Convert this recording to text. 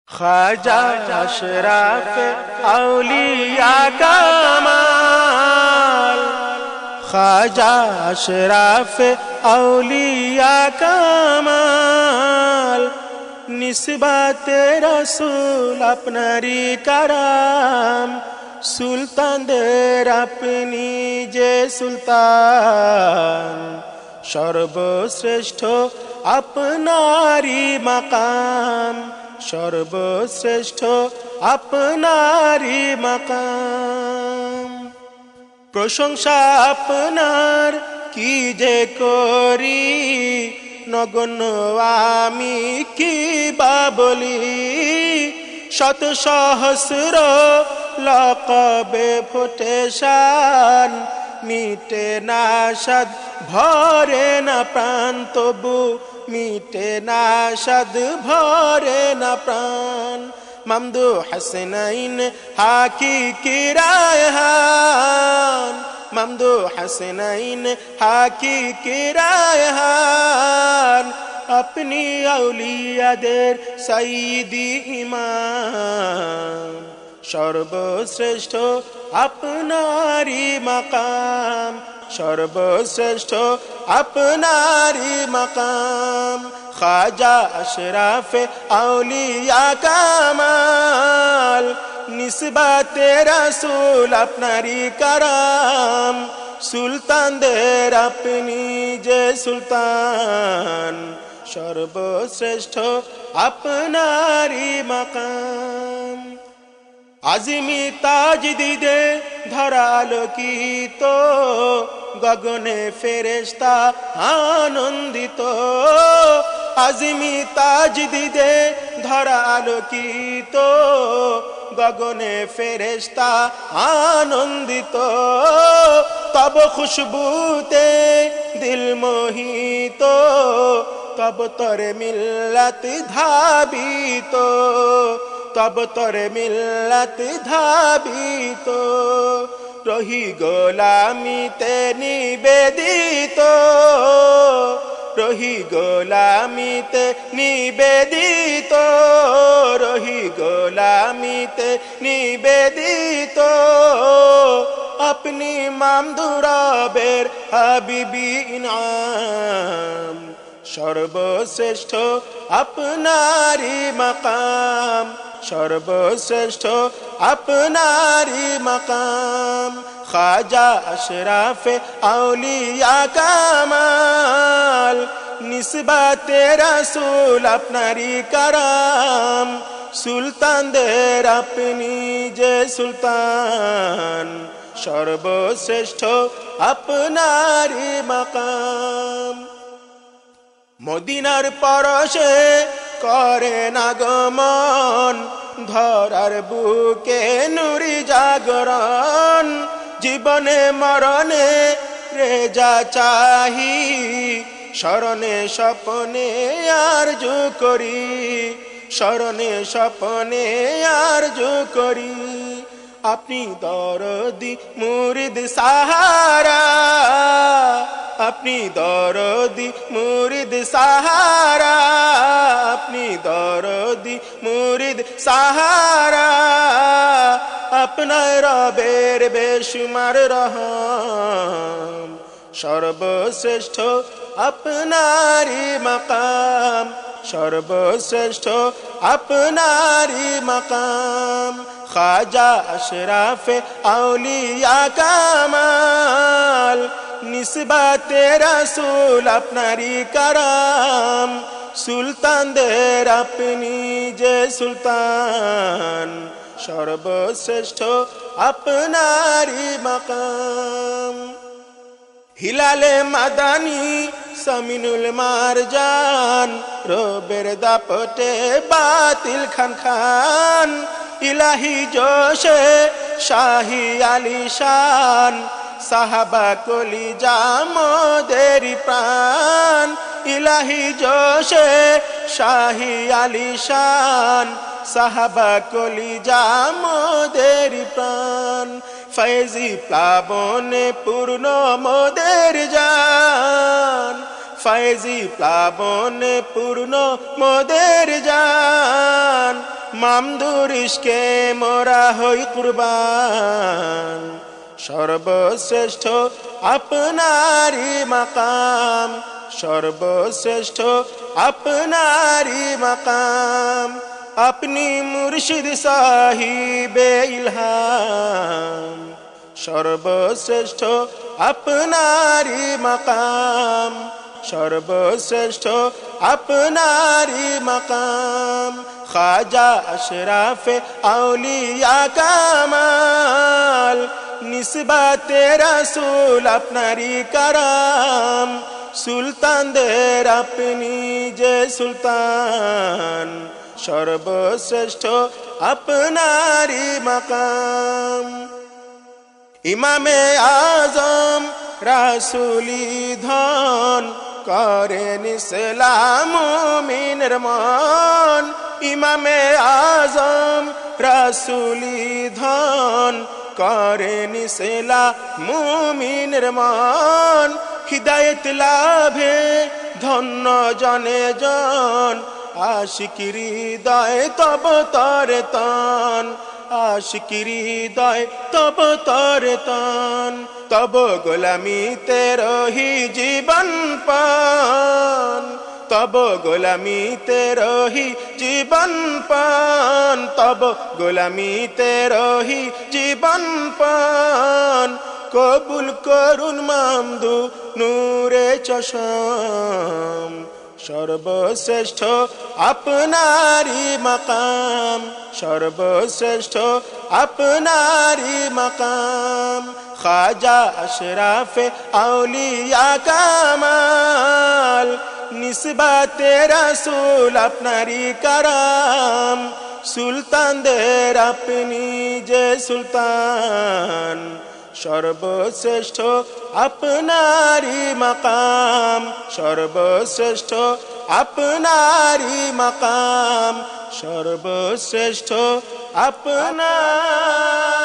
ख्वाजा अशराफ औलिया कमाल, ख्वाजा अशराफ औलिया कमाल, निस्बते रसूल अपनारी कराम, सुल्तानदेर अपनी जे सुल्तान, सर्वश्रेष्ठ अपनारी मकाम, सर्वश्रेष्ठ अपनारी मकाम। प्रशंसा अपनार की जे करी, नगण्य आमी की बा बली, शत सहस्र लकबे फोटे शान, मिटे ना साद भरे ना प्राण, तबु मिटे ना साद भरे ना प्राण। ममदू हसनैन हाकीकी रायहान, ममदू हसनैन हाकीकी रायहान, अपनी औलियादेर सईदी इमाम, सर्वश्रेष्ठ अपनारी मकाम, सर्वश्रेष्ठ अपनारी मकाम। ख्वाजा अशराफ औलिया कमाल, निस्बते रसूल अपनारी कराम, सुल्तानदेर अपनी जे सुल्तान, सर्वश्रेष्ठ अपनारी मकाम। আজিমি তাজদিদে ধরা আলোকিত, গগনে ফেরেশতা আনন্দিত, আজিমি তাজদিদে ধরা আলোকিত, গগনে ফেরেশতা আনন্দিত, তব খুশবুতে দিল মোহিত, তব তরে মিল্লাত ধাবিত, তব তরে মিল্লাত ধাবিত, রহি গোলামিতে নিবেদিত, রহি গোলামিতে নিবেদিত, রহি গোলামিতে নিবেদিত, আপনি মামদুরাবের হাবিবি ইনাম, सर्वश्रेष्ठ अपनारी मकाम, सर्वश्रेष्ठ अपनारी मकाम। ख्वाजा अशराफ औलिया कमाल, निस्बते रसूल अपनारी कराम, सुल्तानदेर अपनी जे सुल्तान, सर्वश्रेष्ठ अपनारी मकाम। মদিনার পরশে করে আগমন, ধরার বুকে নুরি জাগরণ, জীবনে মরণে রেজা চাহি, স্মরণে স্বপনে আরজু করি, স্মরণে স্বপনে আরজু করি, আপনি দরদি মুরিদ সাহারা, अपनी दरदी मुरीद सहारा, अपनी दरदी मुरीद सहारा, अपना रबेर बेशुमार रहम, सर्वश्रेष्ठ अपनारी मकाम, सर्वश्रेष्ठ अपनारी मकाम। ख्वाजा अशराफ औलिया कमाल, निस्बते रसूल अपनारी कराम, सुल्तानदेर अपनी जे सुल्तान, सर्वश्रेष्ठ अपनारी मकाम। हिलाले मादानी समीनुल मारजान, रोबेर दापटे बातिल खान खान, इलाही जोशे शाही आलिशान, साहबा कोली जामोदेरी प्राण, इलाही जोशे शाही आलिशान, साहबा कोली जामोदेरी प्राण, फैजी प्लाबने पूर्ण मोदेर जान, फैजी প্লাবনে পূর্ণ মোদের জান মামদুর ইশকে মোরা হই কুরবান সর্বশ্রেষ্ঠ আপনারি মাকাম সর্বশ্রেষ্ঠ আপনারি মাকাম আপনি মুর্শিদ সাহিবে ইলহাম সর্বশ্রেষ্ঠ আপনারি মাকাম সর্বশ্রেষ্ঠ আপনারি মাকাম খাজা আশরাফে আউলিয়া কামাল নিসবাতে রাসূল আপনারি কারাম সুলতানদের আপনি যে সুলতান সর্বশ্রেষ্ঠ আপনারি মাকাম ইমামে আজম রাসূলি ধন করেন ইসলাম মুমিনের মন ইমামে আজম রাসূলি ধন করেন ইসলাম মুমিনের মন হিদায়াত লাভে ধন্য জনে জন আশিকি হৃদয় তব তরে তন আশিকি হৃদয় তব তরে তন তব গোলামিতে রহি জীবন পান তব গোলামিতে রহি জীবন পান তব গোলামিতে রহি জীবন পান কবুল করুন মামদু নূরে চশম সর্বশ্রেষ্ঠ আপনারি মাকাম সর্বশ্রেষ্ঠ আপনারি মাকাম খাজা আশরাফে আউলিয়া কামাল নিসবাতে রাসূল আপনারি কারাম সুলতানদের আপনি যে সুলতান সর্বশ্রেষ্ঠ আপনারি মাকাম সর্বশ্রেষ্ঠ আপনারি মাকাম সর্বশ্রেষ্ঠ আপনার